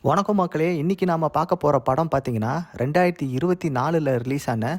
வணக்கம் மக்களே. இன்னைக்கு நாம பார்க்க போற படம் பார்த்தீங்கன்னா 2024ல் ரிலீஸ் ஆன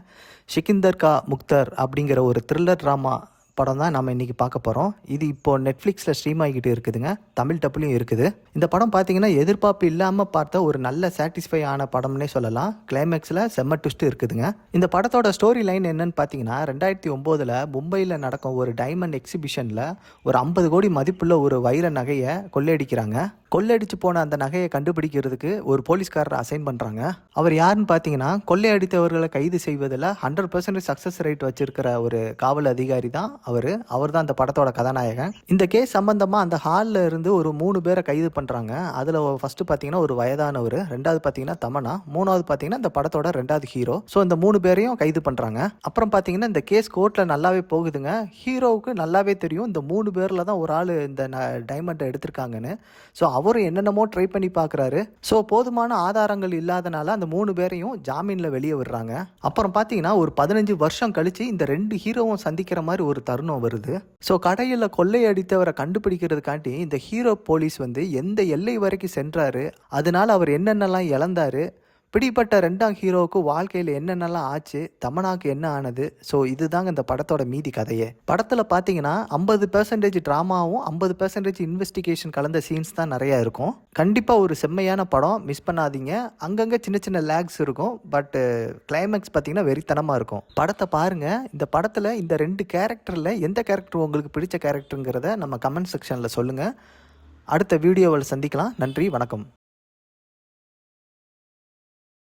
ஷிகிந்தர் கா முக்தர் அப்படிங்கிற ஒரு த்ரில்லர் ட்ராமா படம் தான் நம்ம இன்னைக்கு பார்க்க போகிறோம். இது இப்போ நெட்ஃப்ளிக்ஸில் ஸ்ட்ரீம் ஆகிக்கிட்டு இருக்குதுங்க. தமிழ் டப்புலையும் இருக்குது. இந்த படம் பார்த்தீங்கன்னா எதிர்பார்ப்பு இல்லாமல் பார்த்த ஒரு நல்ல சாட்டிஸ்ஃபை ஆன படம்னே சொல்லலாம். கிளைமேக்ஸில் செம்ம ட்விஸ்ட் இருக்குதுங்க. இந்த படத்தோட ஸ்டோரி லைன் என்னன்னு பார்த்தீங்கன்னா 2009ல் மும்பையில் நடக்கும் ஒரு டைமண்ட் எக்ஸிபிஷனில் ஒரு 50 கோடி மதிப்புள்ள ஒரு வைர நகையை கொள்ளையடிக்கிறாங்க. கொள்ளையடிச்சு போன அந்த நகையை கண்டுபிடிக்கிறதுக்கு ஒரு போலீஸ்காரரை அசைன் பண்ணுறாங்க. அவர் யாருன்னு பார்த்தீங்கன்னா கொள்ளையடித்தவர்களை கைது செய்வதில் 100% சக்ஸஸ் ரேட் வச்சிருக்கிற ஒரு காவல் அதிகாரி தான் அவர் தான் அந்த படத்தோட கதாநாயகன். இந்த கேஸ் சம்பந்தமாக அந்த ஹாலில் இருந்து ஒரு 3 பேரை கைது பண்ணுறாங்க. அதில் ஃபர்ஸ்ட் பார்த்தீங்கன்னா ஒரு வயதானவர், ரெண்டாவது பார்த்தீங்கன்னா தமனா, மூணாவது பார்த்தீங்கன்னா இந்த படத்தோட 2வது ஹீரோ. ஸோ இந்த 3 பேரையும் கைது பண்ணுறாங்க. அப்புறம் பார்த்தீங்கன்னா இந்த கேஸ் கோர்ட்டில் நல்லாவே போகுதுங்க. ஹீரோவுக்கு நல்லாவே தெரியும் இந்த 3 பேரில் தான் ஒரு ஆள் இந்த டைமண்டை எடுத்திருக்காங்கன்னு. ஸோ அவரும் என்னென்னமோ ட்ரை பண்ணி பார்க்குறாரு. ஸோ போதுமான ஆதாரங்கள் இல்லாதனால அந்த 3 பேரையும் ஜாமீனில் வெளியே விடுறாங்க. அப்புறம் பார்த்தீங்கன்னா ஒரு 15 வருஷம் கழிச்சு இந்த 2 ஹீரோவும் சந்திக்கிற மாதிரி ஒரு தருணம் வருது. ஸோ கடையில் கொள்ளையடித்தவரை கண்டுபிடிக்கிறதுக்காண்டி இந்த ஹீரோ போலீஸ் எந்த எல்லை வரைக்கும் சென்றாரு, அதனால அவர் என்னென்னலாம் இழந்தாரு, பிடிப்பட்ட 2ஆம் ஹீரோவுக்கு வாழ்க்கையில் என்னென்னலாம் ஆச்சு, தமனாக்கு என்ன ஆனது. ஸோ இதுதாங்க இந்த படத்தோட மீதி கதையே. படத்தில் பார்த்தீங்கன்னா 50% ட்ராமாவும் 50% இன்வெஸ்டிகேஷன் கலந்த சீன்ஸ் தான் நிறையா இருக்கும். கண்டிப்பாக ஒரு செம்மையான படம், மிஸ் பண்ணாதீங்க. அங்கங்கே சின்ன சின்ன லேக்ஸ் இருக்கும், பட் கிளைமேக்ஸ் பார்த்தீங்கன்னா வெறித்தனமாக இருக்கும். படத்தை பாருங்கள். இந்த படத்தில் இந்த 2 கேரக்டரில் எந்த கேரக்டர் உங்களுக்கு பிடிச்ச கேரக்டருங்கிறத நம்ம கமெண்ட் செக்ஷனில் சொல்லுங்கள். அடுத்த வீடியோவில் சந்திக்கலாம். நன்றி, வணக்கம்.